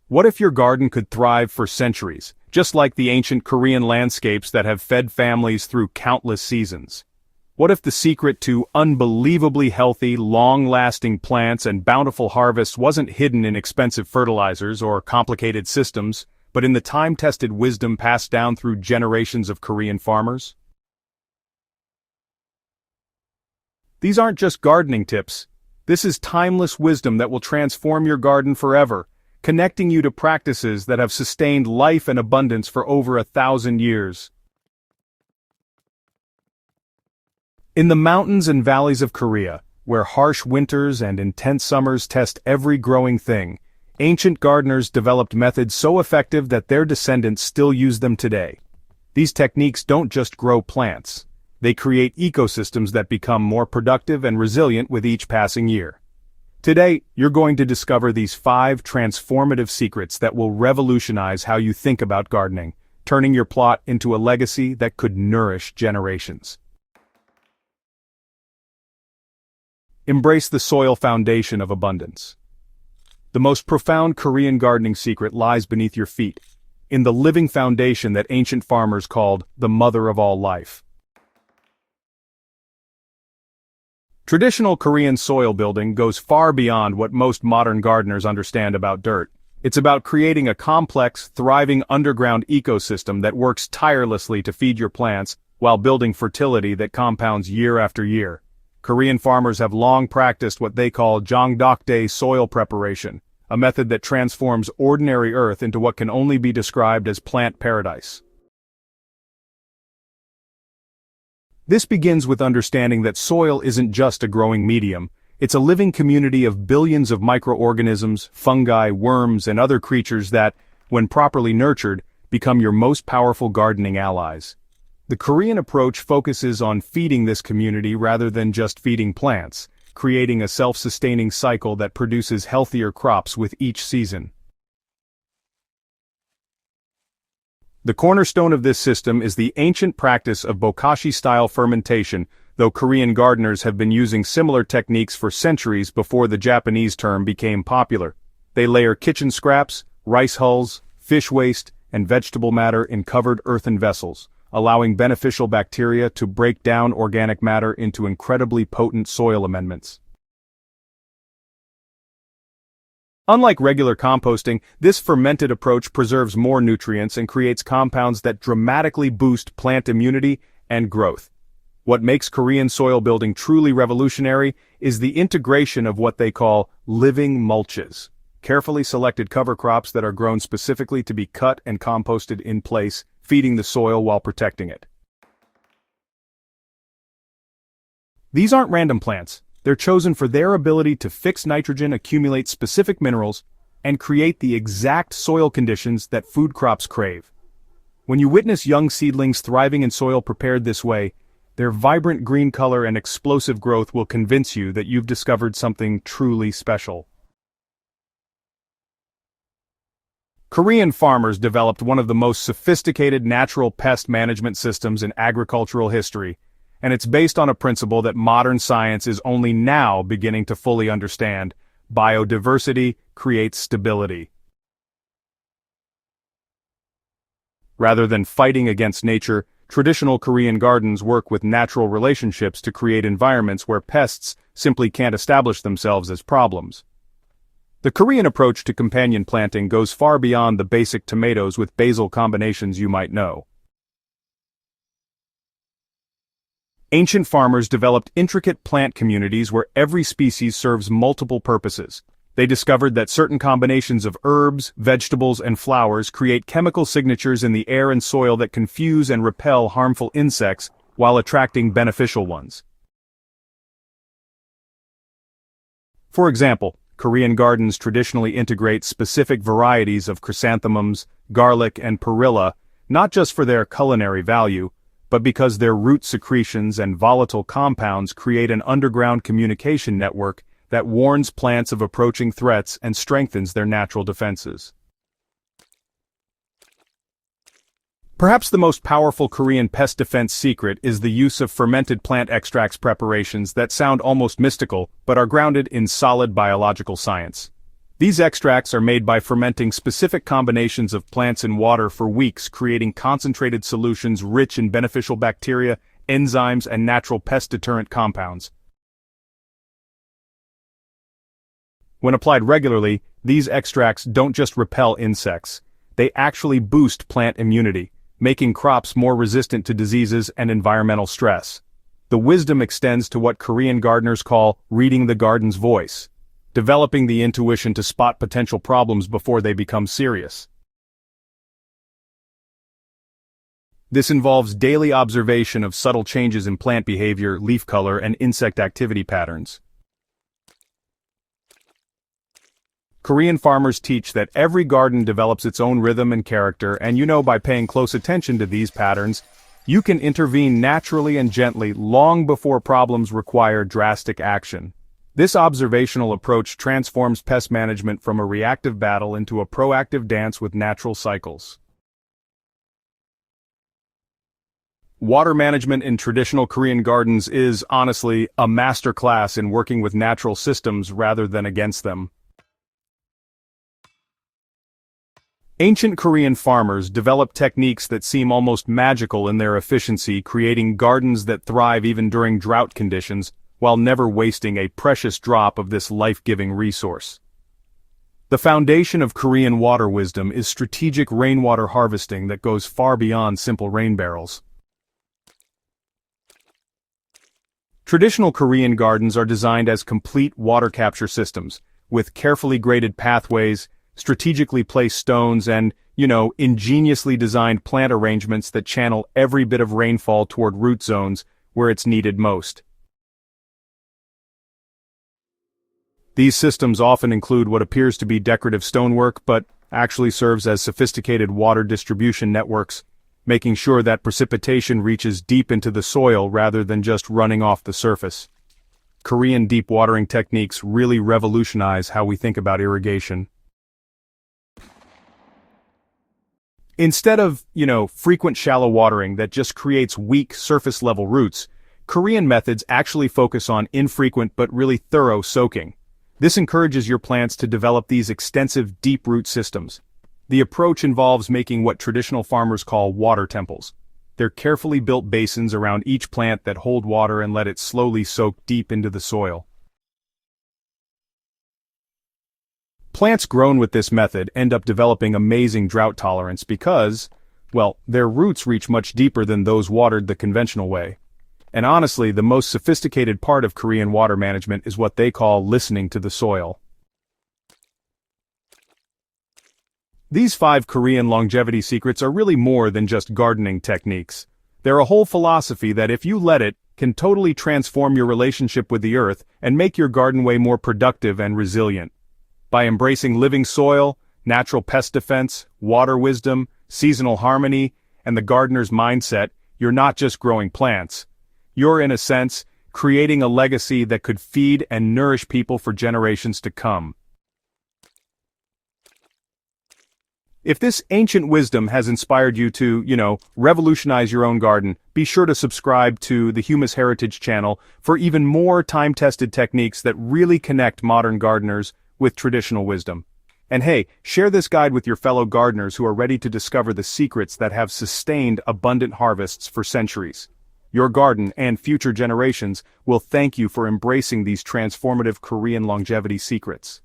What if your garden could thrive for centuries, just like the ancient Korean landscapes that have fed families through countless seasons? What if the secret to unbelievably healthy, long-lasting plants and bountiful harvests wasn't hidden in expensive fertilizers or complicated systems, but in the time-tested wisdom passed down through generations of Korean farmers? These aren't just gardening tips. This is timeless wisdom that will transform your garden forever, connecting you to practices that have sustained life and abundance for over 1,000 years. In the mountains and valleys of Korea, where harsh winters and intense summers test every growing thing, ancient gardeners developed methods so effective that their descendants still use them today. These techniques don't just grow plants. They create ecosystems that become more productive and resilient with each passing year. Today, you're going to discover these 5 transformative secrets that will revolutionize how you think about gardening, turning your plot into a legacy that could nourish generations. Embrace the soil foundation of abundance. The most profound Korean gardening secret lies beneath your feet, in the living foundation that ancient farmers called the mother of all life. Traditional Korean soil building goes far beyond what most modern gardeners understand about dirt. It's about creating a complex, thriving underground ecosystem that works tirelessly to feed your plants while building fertility that compounds year after year. Korean farmers have long practiced what they call jangdokdae soil preparation, a method that transforms ordinary earth into what can only be described as plant paradise. This begins with understanding that soil isn't just a growing medium, it's a living community of billions of microorganisms, fungi, worms, and other creatures that, when properly nurtured, become your most powerful gardening allies. The Korean approach focuses on feeding this community rather than just feeding plants, creating a self-sustaining cycle that produces healthier crops with each season. The cornerstone of this system is the ancient practice of bokashi-style fermentation, though Korean gardeners have been using similar techniques for centuries before the Japanese term became popular. They layer kitchen scraps, rice hulls, fish waste, and vegetable matter in covered earthen vessels, allowing beneficial bacteria to break down organic matter into incredibly potent soil amendments. Unlike regular composting, this fermented approach preserves more nutrients and creates compounds that dramatically boost plant immunity and growth. What makes Korean soil building truly revolutionary is the integration of what they call living mulches, carefully selected cover crops that are grown specifically to be cut and composted in place, feeding the soil while protecting it. These aren't random plants. They're chosen for their ability to fix nitrogen, accumulate specific minerals, and create the exact soil conditions that food crops crave. When you witness young seedlings thriving in soil prepared this way, their vibrant green color and explosive growth will convince you that you've discovered something truly special. Korean farmers developed one of the most sophisticated natural pest management systems in agricultural history, and it's based on a principle that modern science is only now beginning to fully understand: biodiversity creates stability. Rather than fighting against nature, traditional Korean gardens work with natural relationships to create environments where pests simply can't establish themselves as problems. The Korean approach to companion planting goes far beyond the basic tomatoes with basil combinations you might know. Ancient farmers developed intricate plant communities where every species serves multiple purposes. They discovered that certain combinations of herbs, vegetables, and flowers create chemical signatures in the air and soil that confuse and repel harmful insects while attracting beneficial ones. For example, Korean gardens traditionally integrate specific varieties of chrysanthemums, garlic, and perilla, not just for their culinary value, but because their root secretions and volatile compounds create an underground communication network that warns plants of approaching threats and strengthens their natural defenses. Perhaps the most powerful Korean pest defense secret is the use of fermented plant extracts preparations that sound almost mystical but are grounded in solid biological science. These extracts are made by fermenting specific combinations of plants in water for weeks, creating concentrated solutions rich in beneficial bacteria, enzymes, and natural pest deterrent compounds. When applied regularly, these extracts don't just repel insects, they actually boost plant immunity, making crops more resistant to diseases and environmental stress. The wisdom extends to what Korean gardeners call reading the garden's voice, developing the intuition to spot potential problems before they become serious. This involves daily observation of subtle changes in plant behavior, leaf color, and insect activity patterns. Korean farmers teach that every garden develops its own rhythm and character, and by paying close attention to these patterns, you can intervene naturally and gently long before problems require drastic action. This observational approach transforms pest management from a reactive battle into a proactive dance with natural cycles. Water management in traditional Korean gardens is, honestly, a masterclass in working with natural systems rather than against them. Ancient Korean farmers developed techniques that seem almost magical in their efficiency, creating gardens that thrive even during drought conditions, while never wasting a precious drop of this life-giving resource. The foundation of Korean water wisdom is strategic rainwater harvesting that goes far beyond simple rain barrels. Traditional Korean gardens are designed as complete water capture systems, with carefully graded pathways, strategically placed stones, and, ingeniously designed plant arrangements that channel every bit of rainfall toward root zones where it's needed most. These systems often include what appears to be decorative stonework but actually serves as sophisticated water distribution networks, making sure that precipitation reaches deep into the soil rather than just running off the surface. Korean deep watering techniques really revolutionize how we think about irrigation. Instead of, frequent shallow watering that just creates weak surface-level roots, Korean methods actually focus on infrequent but really thorough soaking. This encourages your plants to develop these extensive deep root systems. The approach involves making what traditional farmers call water temples. They're carefully built basins around each plant that hold water and let it slowly soak deep into the soil. Plants grown with this method end up developing amazing drought tolerance because, their roots reach much deeper than those watered the conventional way. And honestly, the most sophisticated part of Korean water management is what they call listening to the soil. These 5 Korean longevity secrets are really more than just gardening techniques. They're a whole philosophy that, if you let it, can totally transform your relationship with the earth and make your garden way more productive and resilient. By embracing living soil, natural pest defense, water wisdom, seasonal harmony, and the gardener's mindset, you're not just growing plants. You're, in a sense, creating a legacy that could feed and nourish people for generations to come. If this ancient wisdom has inspired you to, revolutionize your own garden, be sure to subscribe to the Humus Heritage channel for even more time-tested techniques that really connect modern gardeners with traditional wisdom. And hey, share this guide with your fellow gardeners who are ready to discover the secrets that have sustained abundant harvests for centuries. Your garden and future generations will thank you for embracing these transformative Korean longevity secrets.